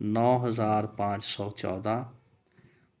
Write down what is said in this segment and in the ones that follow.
9514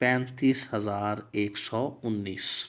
35,119।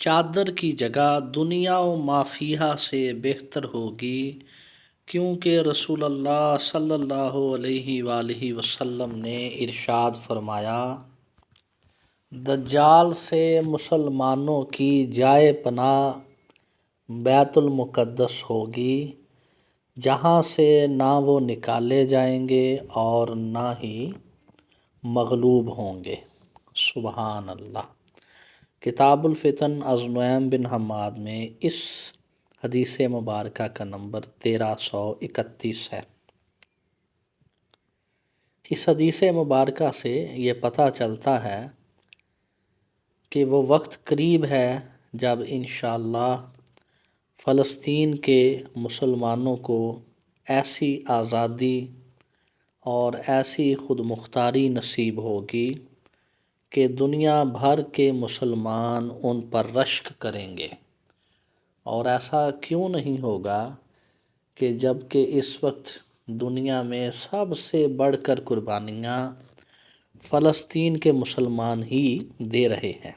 چادر کی جگہ دنیا و مافیہا سے بہتر ہوگی، کیونکہ رسول اللہ صلی اللہ علیہ وآلہ وسلم نے ارشاد فرمایا، دجال سے مسلمانوں کی جائے پناہ بیت المقدس ہوگی، جہاں سے نہ وہ نکالے جائیں گے اور نہ ہی مغلوب ہوں گے۔ سبحان اللہ۔ کتاب الفتن از نعیم بن حماد میں اس حدیث مبارکہ کا نمبر 1331 ہے۔ اس حدیث مبارکہ سے یہ پتہ چلتا ہے کہ وہ وقت قریب ہے جب انشاءاللہ فلسطین کے مسلمانوں کو ایسی آزادی اور ایسی خود مختاری نصیب ہوگی کہ دنیا بھر کے مسلمان ان پر رشک کریں گے۔ اور ایسا کیوں نہیں ہوگا کہ جب کہ اس وقت دنیا میں سب سے بڑھ کر قربانیاں فلسطین کے مسلمان ہی دے رہے ہیں۔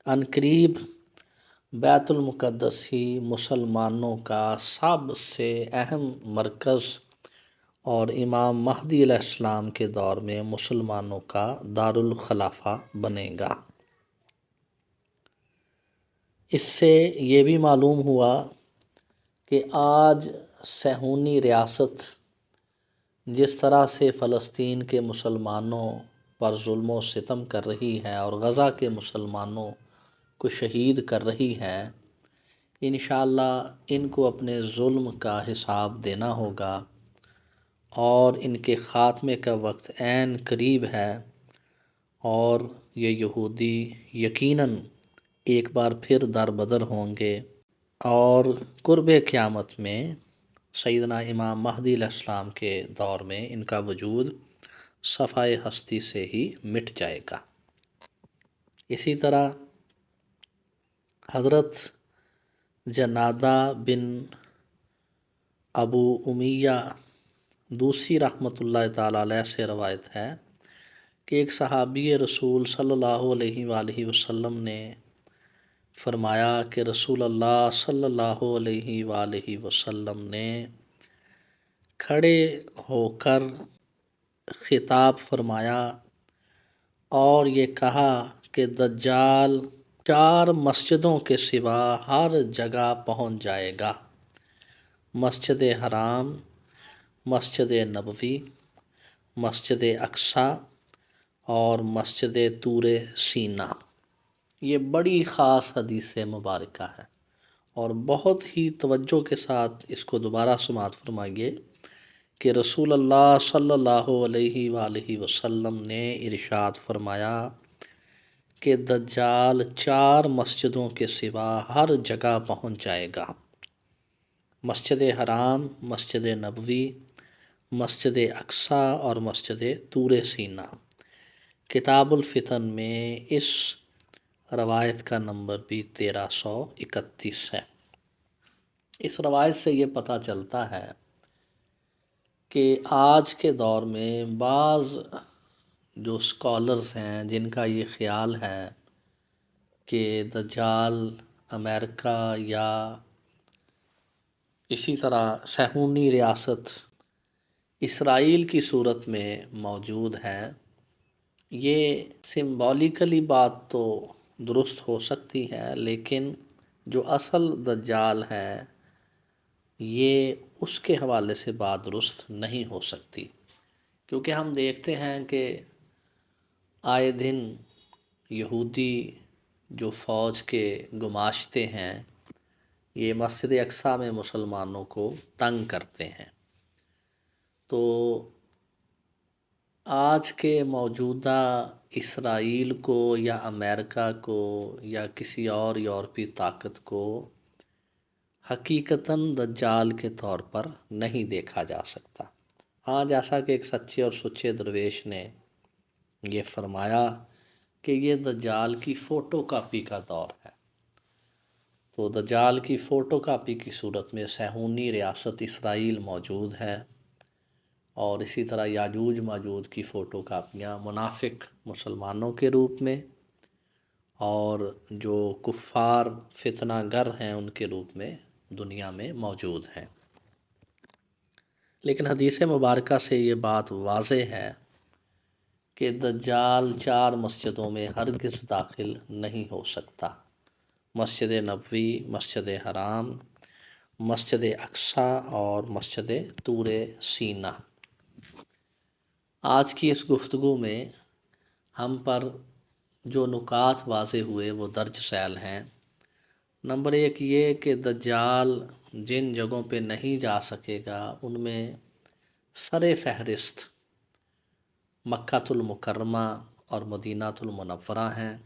عنقریب بیت المقدس ہی مسلمانوں کا سب سے اہم مرکز اور امام مہدی علیہ السلام کے دور میں مسلمانوں کا دارالخلافہ بنے گا۔ اس سے یہ بھی معلوم ہوا کہ آج صہیونی ریاست جس طرح سے فلسطین کے مسلمانوں پر ظلم و ستم کر رہی ہے اور غزہ کے مسلمانوں کو شہید کر رہی ہے، انشاءاللہ ان کو اپنے ظلم کا حساب دینا ہوگا اور ان کے خاتمے کا وقت عین قریب ہے، اور یہ یہودی یقیناً ایک بار پھر دربدر ہوں گے، اور قرب قیامت میں سیدنا امام مہدی علیہ السلام کے دور میں ان کا وجود صفحۂ ہستی سے ہی مٹ جائے گا۔ اسی طرح حضرت جنادہ بن ابو امیہ دوسی رحمۃ اللہ تعالیٰ علیہ سے روایت ہے کہ ایک صحابی رسول صلی اللہ علیہ وآلہ وسلم نے فرمایا کہ رسول اللہ صلی اللہ علیہ وآلہ وسلم نے کھڑے ہو کر خطاب فرمایا اور یہ کہا کہ دجال 4 مسجدوں کے سوا ہر جگہ پہنچ جائے گا: مسجد حرام، مسجد نبوی، مسجد اقصیٰ اور مسجد طور سینا۔ یہ بڑی خاص حدیث مبارکہ ہے، اور بہت ہی توجہ کے ساتھ اس کو دوبارہ سماعت فرمائیے کہ رسول اللہ صلی اللہ علیہ وآلہ وسلم نے ارشاد فرمایا کہ دجال 4 مسجدوں کے سوا ہر جگہ پہنچ جائے گا: مسجد حرام، مسجد نبوی، مسجد اقصیٰ اور مسجد طور سینا۔ کتاب الفتن میں اس روایت کا نمبر بھی 1331 ہے۔ اس روایت سے یہ پتہ چلتا ہے کہ آج کے دور میں بعض جو اسکالرز ہیں جن کا یہ خیال ہے کہ دجال امریکہ یا اسی طرح صہیونی ریاست اسرائیل کی صورت میں موجود ہے، یہ سمبولیکلی بات تو درست ہو سکتی ہے، لیکن جو اصل دجال ہے یہ اس کے حوالے سے بات درست نہیں ہو سکتی، کیونکہ ہم دیکھتے ہیں کہ آئے دن یہودی جو فوج کے گماشتے ہیں یہ مسجد اقصیٰ میں مسلمانوں کو تنگ کرتے ہیں۔ تو آج کے موجودہ اسرائیل کو یا امریکہ کو یا کسی اور یورپی طاقت کو حقیقتاً دجال کے طور پر نہیں دیکھا جا سکتا۔ ہاں، جیسا کہ ایک سچے اور سچے درویش نے یہ فرمایا کہ یہ دجال کی فوٹو کاپی کا دور ہے، تو دجال کی فوٹو کاپی کی صورت میں صہیونی ریاست اسرائیل موجود ہے، اور اسی طرح یاجوج ماجوج کی فوٹو کاپیاں منافق مسلمانوں کے روپ میں اور جو کفار فتنہ گر ہیں ان کے روپ میں دنیا میں موجود ہیں۔ لیکن حدیث مبارکہ سے یہ بات واضح ہے کہ دجال 4 مسجدوں میں ہرگز داخل نہیں ہو سکتا: مسجد نبوی، مسجد حرام، مسجد اقصیٰ اور مسجد طور سینا۔ آج کی اس گفتگو میں ہم پر جو نکات واضح ہوئے وہ درج ذیل ہیں۔ نمبر 1 یہ کہ دجال جن جگہوں پہ نہیں جا سکے گا ان میں سر فہرست مکہ المکرمہ اور مدینہ المنورہ ہیں۔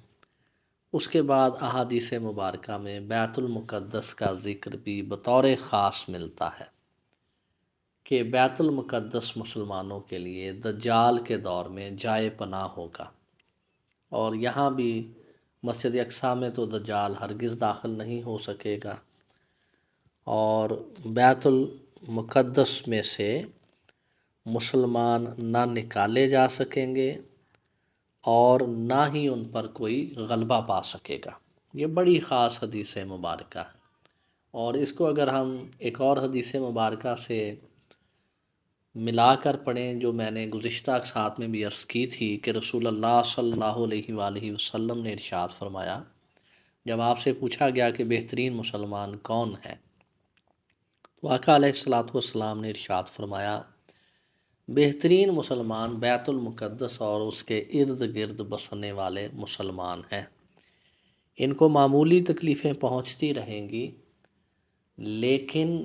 اس کے بعد احادیث مبارکہ میں بیت المقدس کا ذکر بھی بطور خاص ملتا ہے کہ بیت المقدس مسلمانوں کے لیے دجال کے دور میں جائے پناہ ہوگا، اور یہاں بھی مسجد اقصیٰ میں تو دجال ہرگز داخل نہیں ہو سکے گا، اور بیت المقدس میں سے مسلمان نہ نکالے جا سکیں گے اور نہ ہی ان پر کوئی غلبہ پا سکے گا۔ یہ بڑی خاص حدیث مبارکہ ہے، اور اس کو اگر ہم ایک اور حدیث مبارکہ سے ملا کر پڑھیں جو میں نے گزشتہ اقساط میں بھی عرض کی تھی کہ رسول اللہ صلی اللہ علیہ وآلہ وسلم نے ارشاد فرمایا، جب آپ سے پوچھا گیا کہ بہترین مسلمان کون ہیں تو آقا علیہ الصلوۃ والسلام نے ارشاد فرمایا، بہترین مسلمان بیت المقدس اور اس کے ارد گرد بسنے والے مسلمان ہیں۔ ان کو معمولی تکلیفیں پہنچتی رہیں گی لیکن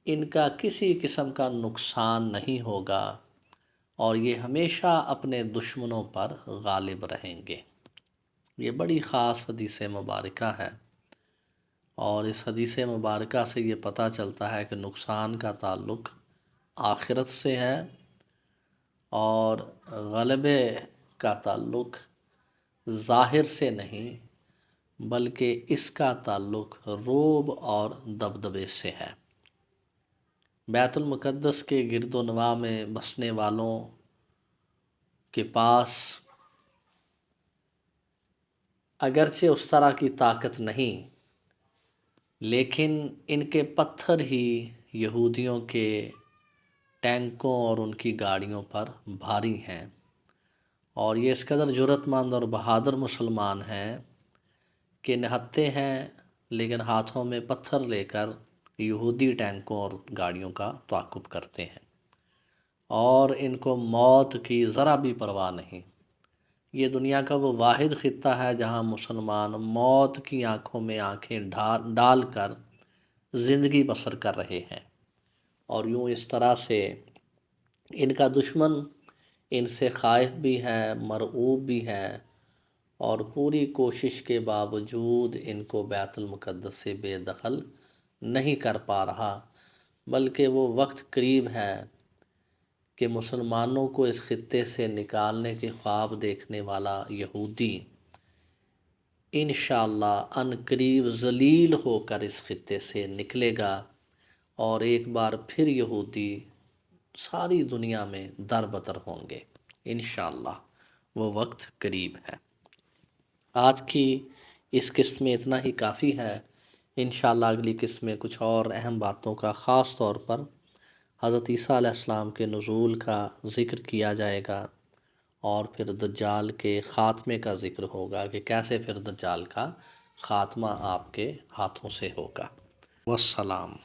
ان کا کسی قسم کا نقصان نہیں ہوگا، اور یہ ہمیشہ اپنے دشمنوں پر غالب رہیں گے۔ یہ بڑی خاص حدیث مبارکہ ہے، اور اس حدیث مبارکہ سے یہ پتہ چلتا ہے کہ نقصان کا تعلق آخرت سے ہے اور غلبے کا تعلق ظاہر سے نہیں بلکہ اس کا تعلق رعب اور دبدبے سے ہے۔ بیت المقدس کے گرد و نواح میں بسنے والوں کے پاس اگرچہ اس طرح کی طاقت نہیں، لیکن ان کے پتھر ہی یہودیوں کے ٹینکوں اور ان کی گاڑیوں پر بھاری ہیں، اور یہ اس قدر جرأت مند اور بہادر مسلمان ہیں کہ نہتے ہیں لیکن ہاتھوں میں پتھر لے کر یہودی ٹینکوں اور گاڑیوں کا تعاقب کرتے ہیں، اور ان کو موت کی ذرا بھی پرواہ نہیں۔ یہ دنیا کا وہ واحد خطہ ہے جہاں مسلمان موت کی آنکھوں میں آنکھیں ڈال کر زندگی بسر کر رہے ہیں، اور یوں اس طرح سے ان کا دشمن ان سے خائف بھی ہے، مرعوب بھی ہے، اور پوری کوشش کے باوجود ان کو بیت المقدس سے بے دخل نہیں کر پا رہا، بلکہ وہ وقت قریب ہے کہ مسلمانوں کو اس خطے سے نکالنے کے خواب دیکھنے والا یہودی انشاءاللہ ان قریب ذلیل ہو کر اس خطے سے نکلے گا، اور ایک بار پھر یہودی ساری دنیا میں در بدر ہوں گے۔ انشاءاللہ وہ وقت قریب ہے۔ آج کی اس قسط میں اتنا ہی کافی ہے۔ انشاءاللہ اگلی قسط میں کچھ اور اہم باتوں کا، خاص طور پر حضرت عیسیٰ علیہ السلام کے نزول کا ذکر کیا جائے گا، اور پھر دجال کے خاتمے کا ذکر ہوگا کہ کیسے پھر دجال کا خاتمہ آپ کے ہاتھوں سے ہوگا۔ والسلام۔